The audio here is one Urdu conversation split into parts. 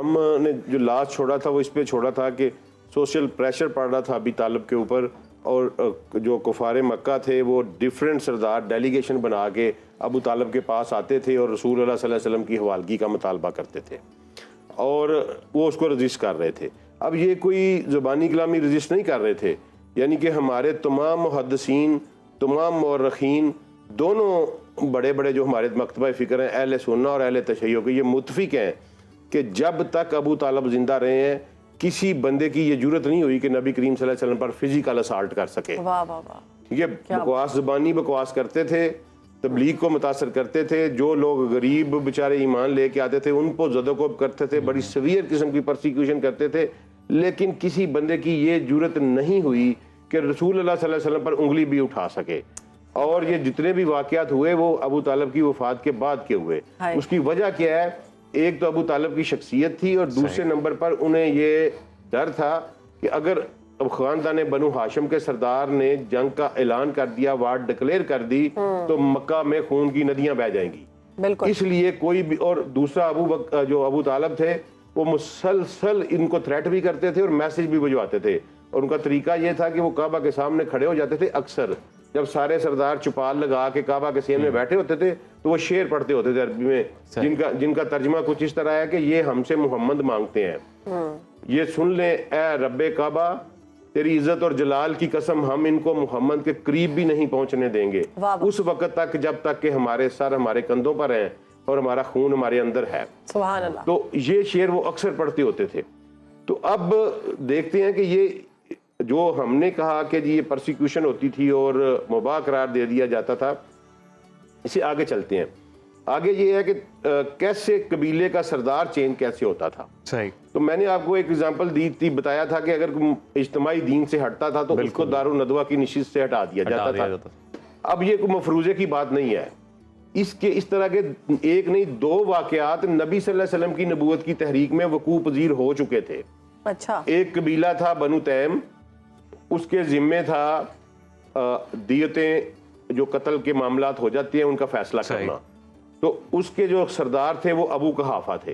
ہم نے جو لاسٹ چھوڑا تھا وہ اس پہ چھوڑا تھا کہ سوشل پریشر پڑ رہا تھا ابی طالب کے اوپر، اور جو کفار مکہ تھے وہ ڈیفرنٹ سردار ڈیلیگیشن بنا کے ابو طالب کے پاس آتے تھے اور رسول اللہ صلی اللہ علیہ وسلم کی حوالگی کا مطالبہ کرتے تھے، اور وہ اس کو رجسٹ کر رہے تھے۔ اب یہ کوئی زبانی کلامی رجسٹ نہیں کر رہے تھے، یعنی کہ ہمارے تمام محدثین، تمام مورخین، دونوں بڑے بڑے جو ہمارے مکتبہ فکر ہیں اہل سنہ اور اہل تشیع کے، یہ متفق ہیں کہ جب تک ابو طالب زندہ رہے ہیں کسی بندے کی یہ جرت نہیں ہوئی کہ نبی کریم صلی اللہ علیہ وسلم پر فزیکل اسالٹ کر سکے۔ واہ واہ واہ، ٹھیک ہے، بکواس زبانی بکواس کرتے تھے، تبلیغ کو متاثر کرتے تھے، جو لوگ غریب بیچارے ایمان لے کے آتے تھے ان کو زد و کوب کرتے تھے، بڑی سیویئر قسم کی پرسیکیوشن کرتے تھے، لیکن کسی بندے کی یہ جرت نہیں ہوئی کہ رسول اللہ صلی اللہ علیہ وسلم پر انگلی بھی اٹھا سکے۔ اور یہ جتنے بھی واقعات ہوئے وہ ابو طالب کی وفات کے بعد کے ہوئے۔ اس کی وجہ کیا ہے؟ ایک تو ابو طالب کی شخصیت تھی، اور دوسرے نمبر پر انہیں یہ ڈر تھا کہ اگر خاندان بنو ہاشم کے سردار نے جنگ کا اعلان کر دیا، وار ڈکلیئر کر دی، تو مکہ میں خون کی ندیاں بہہ جائیں گی۔ اس لیے کوئی بھی، اور دوسرا جو ابو طالب تھے وہ مسلسل ان کو تھریٹ بھی کرتے تھے اور میسج بھی بھجواتے تھے، اور ان کا طریقہ یہ تھا کہ وہ کعبہ کے سامنے کھڑے ہو جاتے تھے اکثر، جب سارے سردار چپال لگا کے کعبہ کے سین میں بیٹھے ہوتے تھے تو وہ شعر پڑھتے ہوتے تھے عربی میں، جن کا ترجمہ کچھ اس طرح ہے کہ یہ ہم سے محمد مانگتے ہیں، یہ سن لیں اے رب کعبہ، تیری عزت اور جلال کی قسم، ہم ان کو محمد کے قریب بھی نہیں پہنچنے دیں گے اس وقت تک جب تک کہ ہمارے سر ہمارے کندھوں پر ہیں اور ہمارا خون ہمارے اندر ہے۔ سبحان اللہ۔ تو یہ شعر وہ اکثر پڑھتے ہوتے تھے۔ تو اب دیکھتے ہیں کہ یہ جو ہم نے کہا کہ جی یہ پرسیکیوشن ہوتی تھی اور مباح قرار دے دیا جاتا تھا، اسے آگے چلتے ہیں۔ آگے یہ ہے کہ کیسے قبیلے کا سردار چینج کیسے ہوتا تھا۔ صحیح۔ تو میں نے آپ کو ایک اگزامپل دی تھی، بتایا تھا کہ اگر اجتماعی دین سے ہٹتا تھا تو اس کو دارالندوہ کی نشست سے ہٹا دیا جاتا تھا۔ اب یہ کوئی مفروضے کی بات نہیں ہے، اس طرح کے ایک نہیں دو واقعات نبی صلی اللہ علیہ وسلم کی نبوت کی تحریک میں وقوع پذیر ہو چکے تھے۔ اچھا۔ ایک قبیلہ تھا بنو تیم، اس کے ذمے تھا دیتیں، جو قتل کے معاملات ہو جاتے ہیں ان کا فیصلہ کرنا۔ تو اس کے جو سردار تھے وہ ابو قحافہ تھے۔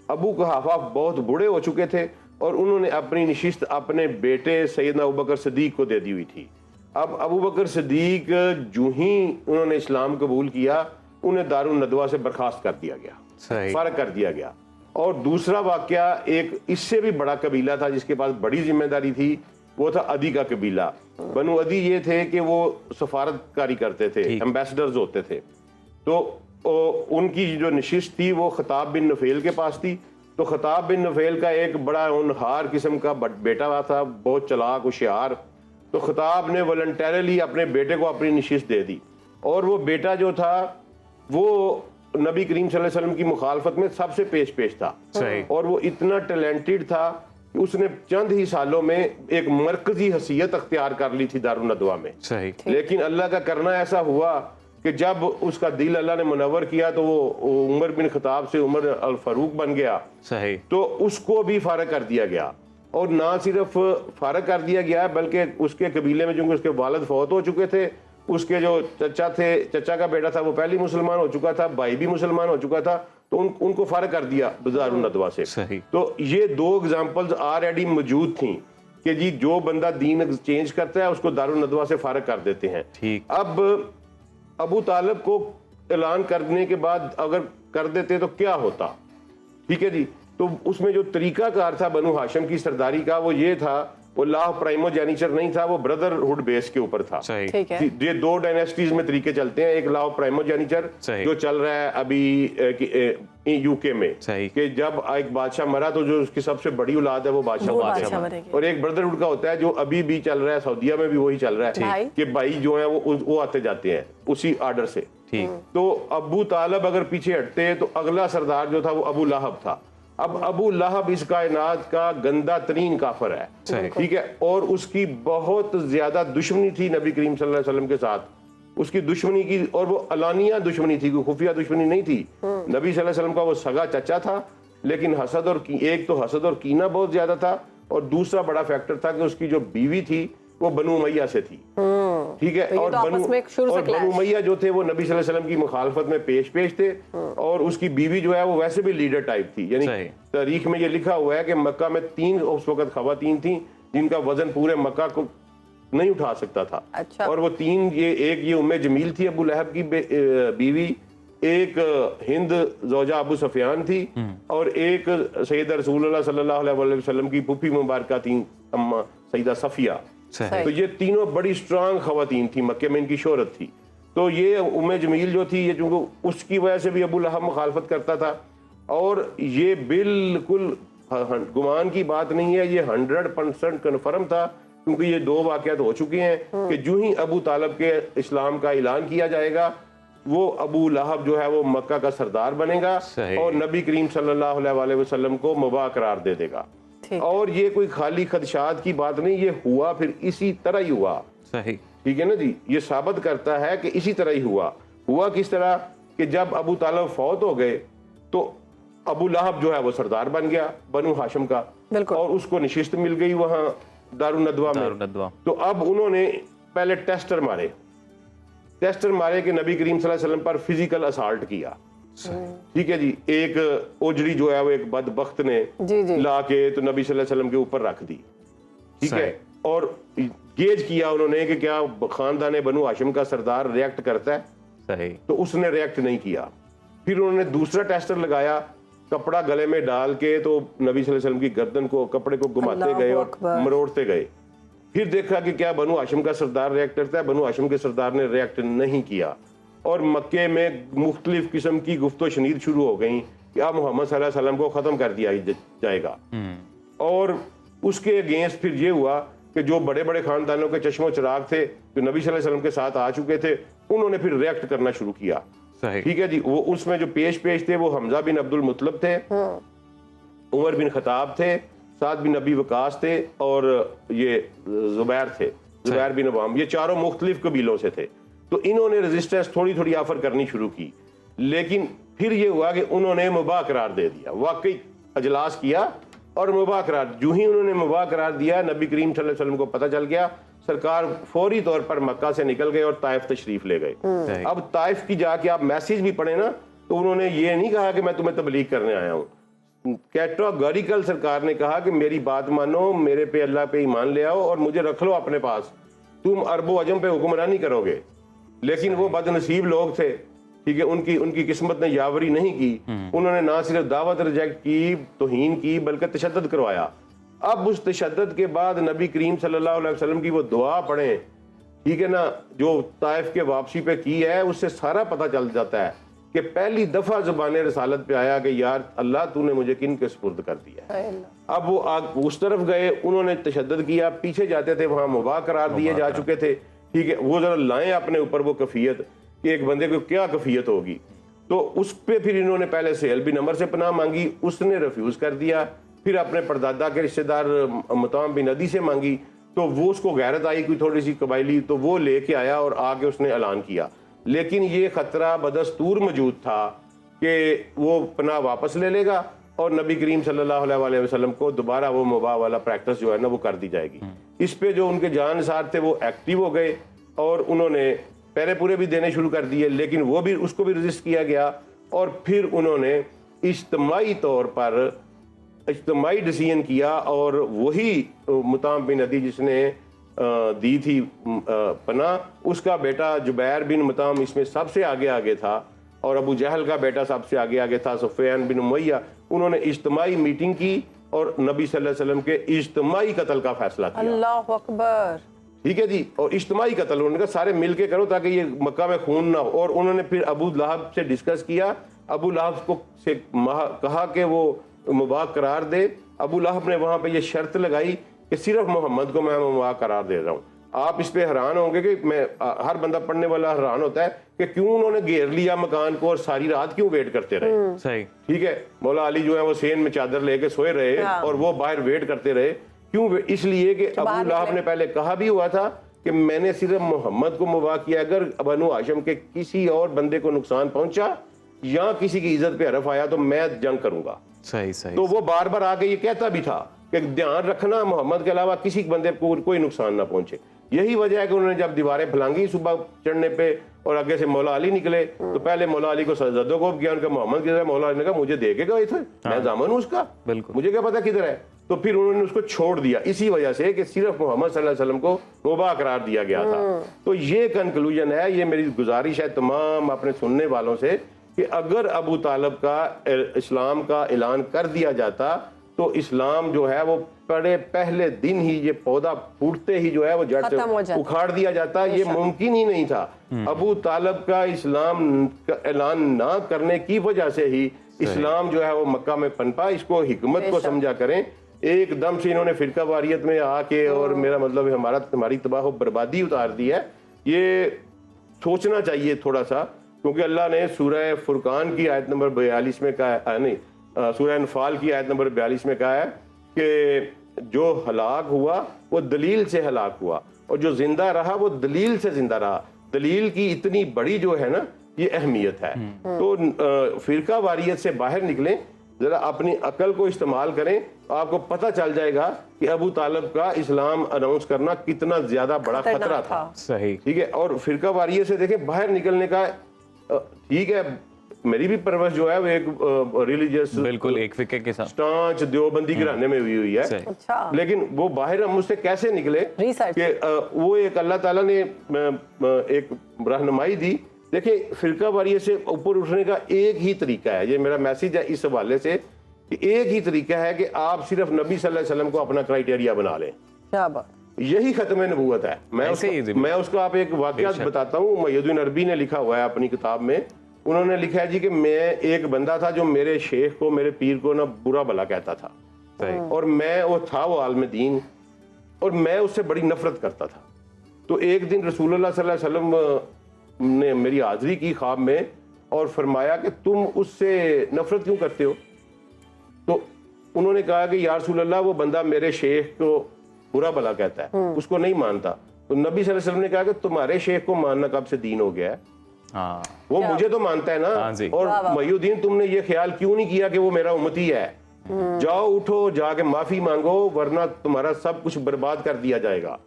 ابو قحافہ بہت بوڑھے ہو چکے تھے اور انہوں نے اپنی نشست اپنے بیٹے سیدنا ابوبکر صدیق کو دے دی ہوئی تھی۔ اب ابوبکر صدیق جو ہی انہوں نے اسلام قبول کیا، انہیں دارالندوہ سے برخاست کر دیا گیا، فارغ کر دیا گیا۔ اور دوسرا واقعہ ایک اس سے بھی بڑا قبیلہ تھا جس کے پاس بڑی ذمہ داری تھی، وہ تھا عدی کا قبیلہ۔ بنو عدی یہ تھے کہ وہ سفارت کاری کرتے تھے، ایمبیسڈرز ہوتے تھے۔ تو ان کی جو نشست تھی وہ خطاب بن نفیل کے پاس تھی۔ تو خطاب بن نفیل کا ایک بڑا ہونہار قسم کا بیٹا تھا، بہت چلاک ہوشیار۔ تو خطاب نے والنٹیرلی اپنے بیٹے کو اپنی نشست دے دی، اور وہ بیٹا جو تھا وہ نبی کریم صلی اللہ علیہ وسلم کی مخالفت میں سب سے پیش تھا، اور وہ اتنا ٹیلنٹڈ تھا کہ اس نے چند ہی سالوں میں ایک مرکزی حیثیت اختیار کر لی تھی دارالندوہ میں۔ لیکن اللہ کا کرنا ایسا ہوا کہ جب اس کا دل اللہ نے منور کیا تو وہ عمر بن خطاب سے عمر الفاروق بن گیا، تو اس کو بھی فارغ کر دیا گیا۔ اور نہ صرف فارغ کر دیا گیا بلکہ اس کے قبیلے میں چونکہ اس کے والد فوت ہو چکے تھے، اس کے جو چچا کا بیٹا تھا وہ پہلی مسلمان ہو چکا تھا، بھائی بھی مسلمان ہو چکا تھا، تو ان کو فارغ کر دیا دارالندوہ سے۔ تو یہ دو اگزامپلز آلریڈی موجود تھیں کہ جی جو بندہ دین چینج کرتا ہے اس کو دارالندوہ سے فارغ کر دیتے ہیں۔ اب ابو طالب کو اعلان کرنے کے بعد اگر کر دیتے تو کیا ہوتا؟ ٹھیک ہے جی، تو اس میں جو طریقہ کار تھا بنو ہاشم کی سرداری کا وہ یہ تھا، وہ لا پرائمو جینیچر نہیں تھا، وہ بردرہڈ بیس کے اوپر تھا۔ یہ دو ڈائنیسٹیز میں طریقے چلتے ہیں، ایک لا پرائمو جینیچر جو چل رہا ہے ابھی یو کے میں، کہ جب ایک بادشاہ مرا تو جو اس کی سب سے بڑی اولاد ہے وہ بادشاہ بنے، اور ایک بردرہڈ کا ہوتا ہے جو ابھی بھی چل رہا ہے، سعودیہ میں بھی وہی چل رہا ہے کہ بھائی جو ہیں وہ آتے جاتے ہیں اسی آرڈر سے۔ تو ابو طالب اگر پیچھے ہٹتے تو اگلا سردار جو تھا وہ ابو لہب تھا۔ اب ابو لہب اس کائنات کا گندہ ترین کافر ہے، ٹھیک ہے، اور اس کی بہت زیادہ دشمنی تھی نبی کریم صلی اللہ علیہ وسلم کے ساتھ۔ اس کی دشمنی کی، اور وہ علانیہ دشمنی تھی، کوئی خفیہ دشمنی نہیں تھی۔ نبی صلی اللہ علیہ وسلم کا وہ سگا چچا تھا، لیکن ایک تو حسد اور کینہ بہت زیادہ تھا، اور دوسرا بڑا فیکٹر تھا کہ اس کی جو بیوی تھی وہ بنو امیہ سے تھی، ٹھیک ہے، اور بنو امیہ جو تھے وہ نبی صلی اللہ علیہ وسلم کی مخالفت میں پیش تھے، اور اس کی بیوی جو ہے وہ ویسے بھی لیڈر ٹائپ تھی، یعنی تاریخ میں یہ لکھا ہوا ہے کہ مکہ میں 3 اس وقت خواتین تھیں جن کا وزن پورے مکہ کو نہیں اٹھا سکتا تھا. اچھا. اور وہ 3 ایک یہ ام جمیل تھی ابو لہب کی بیوی, ایک ہند زوجہ ابو سفیان تھی, اور ایک سید رسول اللہ صلی اللہ علیہ وسلم کی پھوپھی مبارکہ تھیں اما سیدہ صفیہ. تو یہ تینوں بڑی سٹرانگ خواتین تھیں, مکے میں ان کی شہرت تھی. تو یہ ام جمیل جو تھی, یہ چونکہ اس کی وجہ سے بھی ابو لہب مخالفت کرتا تھا, اور یہ بالکل گمان کی بات نہیں ہے, یہ 100% کنفرم تھا, کیونکہ یہ 2 واقعات ہو چکے ہیں کہ جو ہی ابو طالب کے اسلام کا اعلان کیا جائے گا وہ ابو لہب جو ہے وہ مکہ کا سردار بنے گا اور نبی کریم صلی اللہ علیہ وسلم کو مباح قرار دے دے گا. اور یہ کوئی خالی خدشات کی بات نہیں, یہ ہوا پھر اسی طرح ہی ہوا. ٹھیک ہے نا جی, یہ ثابت کرتا ہے کہ اسی طرح ہی ہوا کس طرح کہ جب ابو طالب فوت ہو گئے تو ابو لہب جو ہے وہ سردار بن گیا بنو ہاشم کا, اور اس کو نشست مل گئی وہاں دارالندوہ میں. تو اب انہوں نے پہلے ٹیسٹر مارے کہ نبی کریم صلی اللہ علیہ وسلم پر فزیکل اسالٹ کیا. ٹھیک ہے جی, ایک اوجڑی جو ہے وہ ایک بدبخت نے لا کے تو نبی صلی اللہ علیہ وسلم کے اوپر رکھ دی. ٹھیک ہے, اور گیج کیا انہوں نے کہ کیا خاندان بنو ہاشم کا سردار ریئیکٹ کرتا ہے, تو اس نے ریئیکٹ نہیں کیا. پھر انہوں نے دوسرا ٹیسٹر لگایا, کپڑا گلے میں ڈال کے تو نبی صلی اللہ علیہ وسلم کی گردن کو کپڑے کو گھماتے گئے اور مروڑتے گئے. پھر دیکھا کہ کیا بنو ہاشم کا سردار ریئیکٹ کرتا ہے, بنو ہاشم کے سردار نے ریئیکٹ نہیں کیا, اور مکے میں مختلف قسم کی گفت و شنید شروع ہو گئیں کہ اب محمد صلی اللہ علیہ وسلم کو ختم کر دیا جائے گا. اور اس کے اگینسٹ پھر یہ ہوا کہ جو بڑے بڑے خاندانوں کے چشم و چراغ تھے جو نبی صلی اللہ علیہ وسلم کے ساتھ آ چکے تھے, انہوں نے پھر ریئیکٹ کرنا شروع کیا. ٹھیک ہے جی, وہ اس میں جو پیش تھے وہ حمزہ بن عبد المطلب تھے, عمر بن خطاب تھے, سعد بن نبی وقاص تھے, اور یہ زبیر تھے, زبیر بن عوام. یہ چاروں مختلف قبیلوں سے تھے. تو انہوں نے ریزسٹنس تھوڑی آفر کرنی شروع کی, لیکن پھر یہ ہوا کہ انہوں نے مباح قرار دے دیا. واقعی اجلاس کیا اور مباح قرار, جو ہی انہوں نے مباح قرار دیا نبی کریم صلی اللہ علیہ وسلم کو پتہ چل گیا, سرکار فوری طور پر مکہ سے نکل گئے اور طائف تشریف لے گئے. اب طائف کی جا کے آپ میسیج بھی پڑھیں نا, تو انہوں نے یہ نہیں کہا کہ میں تمہیں تبلیغ کرنے آیا ہوں. کیٹاگوریکل سرکار نے کہا کہ میری بات مانو, میرے پہ اللہ پہ ایمان لے آؤ اور مجھے رکھ لو اپنے پاس, تم عرب و عجم پہ حکمرانی کرو گے. لیکن وہ بد نصیب لوگ تھے, ٹھیک ہے, ان کی قسمت نے یاوری نہیں کی. انہوں نے نہ صرف دعوت ریجیکٹ کی, توہین کی, بلکہ تشدد کروایا. اب اس تشدد کے بعد نبی کریم صلی اللہ علیہ وسلم کی وہ دعا پڑھیں, ٹھیک ہے نا, جو طائف کے واپسی پہ کی ہے, اس سے سارا پتہ چل جاتا ہے کہ پہلی دفعہ زبان رسالت پہ آیا کہ یار اللہ تو نے مجھے کن کے سپرد کر دیا ہے. اب وہ اس طرف گئے, انہوں نے تشدد کیا, پیچھے جاتے تھے وہاں مباح قرار دیے جا چکے تھے. ٹھیک ہے, وہ ذرا لائیں اپنے اوپر وہ کفیت کہ ایک بندے کو کیا کفیت ہوگی. تو اس پہ پھر انہوں نے پہلے سہیل بن عمر سے پناہ مانگی, اس نے ریفیوز کر دیا. پھر اپنے پردادا کے رشتہ دار مطعم بن عدی سے مانگی, تو وہ اس کو غیرت آئی کوئی تھوڑی سی قبائلی, تو وہ لے کے آیا اور آ کے اس نے اعلان کیا. لیکن یہ خطرہ بدستور موجود تھا کہ وہ پناہ واپس لے لے گا اور نبی کریم صلی اللہ علیہ وسلم کو دوبارہ وہ مباح والا پریکٹس جو ہے نا وہ کر دی جائے گی. اس پہ جو ان کے جان نثار تھے وہ ایکٹیو ہو گئے اور انہوں نے پیرے پورے بھی دینے شروع کر دیے, لیکن وہ بھی اس کو بھی رجسٹ کیا گیا. اور پھر انہوں نے اجتماعی طور پر اجتماعی ڈیسیژن کیا, اور وہی مطعم بن عدی جس نے دی تھی پناہ, اس کا بیٹا جبیر بن مطعم اس میں سب سے آگے تھا, اور ابو جہل کا بیٹا سب سے آگے تھا سفیان بن امیہ. انہوں نے اجتماعی میٹنگ کی اور نبی صلی اللہ علیہ وسلم کے اجتماعی قتل کا فیصلہ کیا. اللہ اکبر. ٹھیک ہے جی, اور اجتماعی قتل انہوں نے کہا سارے مل کے کرو تاکہ یہ مکہ میں خون نہ ہو. اور انہوں نے پھر ابو لہب سے ڈسکس کیا, ابو لہب کو سے کہا کہ وہ مباح قرار دے. ابو لہب نے وہاں پہ یہ شرط لگائی کہ صرف محمد کو میں مباح قرار دے رہا ہوں. آپ اس پہ حیران ہوں گے کہ میں ہر بندہ پڑھنے والا حیران ہوتا ہے کہ کیوں انہوں نے گھیر لیا مکان کو اور ساری رات کیوں ویٹ کرتے رہے. صحیح, ٹھیک ہے, مولا علی جو ہے وہ سین میں چادر لے کے سوئے رہے اور وہ باہر ویٹ کرتے رہے. کیوں؟ اس لیے کہ ابو لہب نے پہلے کہا بھی ہوا تھا کہ میں نے صرف محمد کو مباح کیا, اگر بنو ہاشم کے کسی اور بندے کو نقصان پہنچا یا کسی کی عزت پہ حرف آیا تو میں جنگ کروں گا. صحیح. تو وہ بار بار آ کے یہ کہتا بھی تھا کہ دھیان رکھنا محمد کے علاوہ کسی بندے کو کوئی نقصان نہ پہنچے. یہی وجہ ہے کہ انہوں نے جب دیواریں پھلانگی صبح چڑھنے پہ اور آگے سے مولا علی نکلے تو پہلے مولا علی کو سجدوں کو کیا ان کا محمد کدھر ہے, مولا علی نے کہا مجھے دے کے گئے تھے, میں ضامن ہوں اس کا, مجھے کیا پتا کدھر ہے. تو پھر انہوں نے اس کو چھوڑ دیا اسی وجہ سے کہ صرف محمد صلی اللہ علیہ وسلم کو مباح قرار دیا گیا تھا. تو یہ کنکلوژن ہے, یہ میری گزارش ہے تمام اپنے سننے والوں سے کہ اگر ابو طالب کا اسلام کا اعلان کر دیا جاتا تو اسلام جو ہے وہ بڑے پہلے دن ہی, یہ پودا پھوٹتے ہی جو ہے وہ جڑ سے اکھاڑ دیا جاتا. یہ ممکن ہی نہیں تھا. ابو طالب کا اسلام کا اعلان نہ کرنے کی وجہ سے ہی اسلام جو ہے وہ مکہ میں پنپا. اس کو حکمت کو سمجھا کریں. ایک دم سے انہوں نے فرقہ واریت میں آ کے اور میرا مطلب ہماری تباہ و بربادی اتار دی ہے. یہ سوچنا چاہیے تھوڑا سا, کیونکہ اللہ نے سورہ فرقان کی آیت نمبر 42 میں کہا ہے, نہیں سورہ انفال کی آیت نمبر 42 میں کہا ہے کہ جو ہلاک ہوا وہ دلیل سے ہلاک ہوا اور جو زندہ رہا وہ دلیل سے زندہ رہا. دلیل کی اتنی بڑی جو ہے نا یہ اہمیت ہے. تو فرقہ واریت سے باہر نکلیں, ذرا اپنی عقل کو استعمال کریں, آپ کو پتہ چل جائے گا کہ ابو طالب کا اسلام اناؤنس کرنا کتنا زیادہ بڑا خطرہ تھا. صحیح, ٹھیک ہے. اور فرقہ واریت سے دیکھیں باہر نکلنے کا, ٹھیک ہے میری بھی پرورش جو ہے وہ ایک ریلیجیس بالکل ایک فقہ کے ساتھ سٹانچ دیوبندی گھرانے میں ہوئی ہے, لیکن وہ باہر ہم اس سے کیسے نکلے کہ وہ ایک اللہ تعالیٰ نے ایک رہنمائی دی. دیکھیں فرقہ واریت سے اوپر اٹھنے کا ایک ہی طریقہ ہے, یہ میرا میسیج ہے اس حوالے سے کہ ایک ہی طریقہ ہے کہ آپ صرف نبی صلی اللہ علیہ وسلم کو اپنا کرائیٹیریا بنا لیں. کیا بات, یہی ختم نبوت ہے. میں اس کو آپ ایک واقعہ بتاتا ہوں. محی الدین عربی نے لکھا ہوا ہے اپنی کتاب میں, انہوں نے لکھا ہے جی کہ میں ایک بندہ تھا جو میرے شیخ کو میرے پیر کو نا برا بھلا کہتا تھا, اور میں وہ تھا وہ عالم دین اور میں اس سے بڑی نفرت کرتا تھا. تو ایک دن رسول اللہ صلی اللہ علیہ وسلم نے میری حاضری کی خواب میں اور فرمایا کہ تم اس سے نفرت کیوں کرتے ہو. تو انہوں نے کہا کہ یا رسول اللہ وہ بندہ میرے شیخ کو برا بھلا کہتا ہے, اس کو نہیں مانتا. تو نبی صلی اللہ علیہ وسلم نے کہا کہ تمہارے شیخ کو ماننا کب سے دین ہو گیا ہے, وہ مجھے تو مانتا ہے نا, اور محی الدین تم نے یہ خیال کیوں نہیں کیا کہ وہ میرا امتی ہے. جاؤ اٹھو جا کے معافی مانگو ورنہ تمہارا سب کچھ برباد کر دیا جائے گا.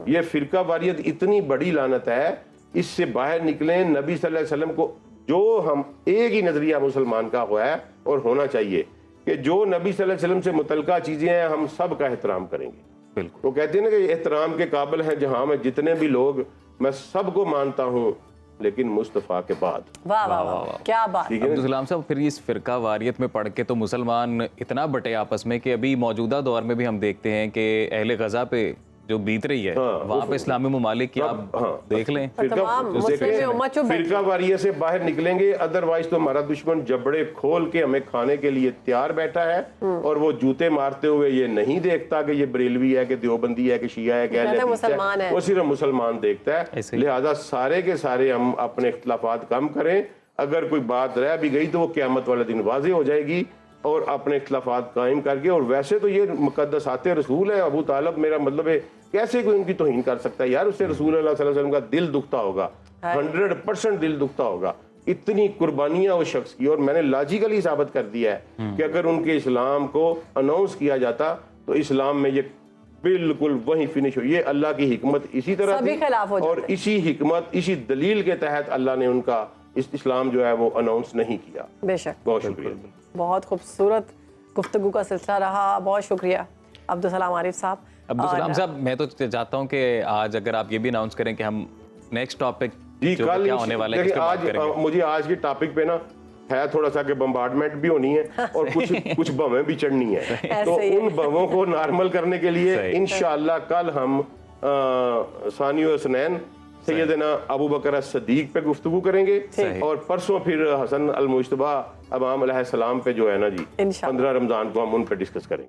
یہ فرقہ واریت اتنی بڑی لعنت ہے, اس سے باہر نکلیں. نبی صلی اللہ علیہ وسلم کو جو ہم ایک ہی نظریہ مسلمان کا ہوا ہے اور ہونا چاہیے کہ جو نبی صلی اللہ علیہ وسلم سے متعلقہ چیزیں ہیں ہم سب کا احترام کریں گے. بالکل, وہ کہتے ہیں نا کہ احترام کے قابل ہیں جہاں میں جتنے بھی لوگ, میں سب کو مانتا ہوں لیکن مصطفیٰ کے بعد. واہ واہ واہ کیا بات. عبدالسلام صاحب پھر اس فرقہ واریت میں پڑھ کے تو مسلمان اتنا بٹے آپس میں کہ ابھی موجودہ دور میں بھی ہم دیکھتے ہیں کہ اہل غزہ پہ جو بیت رہی ہے وہاں پہ اسلامی ممالک کی آپ دیکھ لیں. فرقہ واریت سے باہر نکلیں گے, ادروائز تو ہمارا دشمن جبڑے کھول کے ہمیں کھانے کے لیے تیار بیٹھا ہے اور وہ جوتے مارتے ہوئے یہ نہیں دیکھتا کہ یہ بریلوی ہے کہ دیوبندی ہے کہ شیعہ ہے کہ اہل حدیث ہے, وہ صرف مسلمان دیکھتا ہے. لہذا سارے کے سارے ہم اپنے اختلافات کم کریں. اگر کوئی بات رہ بھی گئی تو وہ قیامت والے دن واضح ہو جائے گی, اور اپنے اختلافات قائم کر کے. اور ویسے تو یہ مقدسات رسول ہے. ابو طالب میرا مطلب ہے کیسے کوئی ان کی توہین کر سکتا ہے یار, اس سے رسول اللہ صلی اللہ علیہ وسلم کا دل دکھتا ہوگا, 100% دل دکھتا ہوگا. اتنی قربانیاں اس شخص کی, اور میں نے لاجیکلی ثابت کر دیا ہے کہ اگر ان کے اسلام کو اناؤنس کیا جاتا تو اسلام میں یہ بالکل وہیں فنش ہو. یہ اللہ کی حکمت اسی طرح تھی, اور اسی حکمت اسی دلیل کے تحت اللہ نے ان کا اسلام جو ہے وہ اناؤنس نہیں کیا. بے شک. بہت شکریہ. بہت خوبصورت گفتگو کا سلسلہ رہا, بہت شکریہ عبدالسلام عارف صاحب. عبدالسلام صاحب میں تو چاہتا ہوں کہ آج اگر آپ یہ بھی اناؤنس کریں کہ ہم نیکسٹ ٹاپک جو کیا ہونے والا ہے آج, مجھے آج کے ٹاپک پہ نا ہے تھوڑا سا کہ بمبارڈمنٹ بھی ہونی ہے اور کچھ بمیں بھی چڑھنی ہے, تو ان بموں کو نارمل کرنے کے لیے انشاءاللہ کل ہم ثانی و حسنین سیدنا ابو بکر صدیق پہ گفتگو کریں گے, اور پرسوں پھر حسن المجتبیٰ امام علیہ السلام پہ جو ہے نا جی 15 رمضان کو ہم ان پہ ڈسکس کریں گے.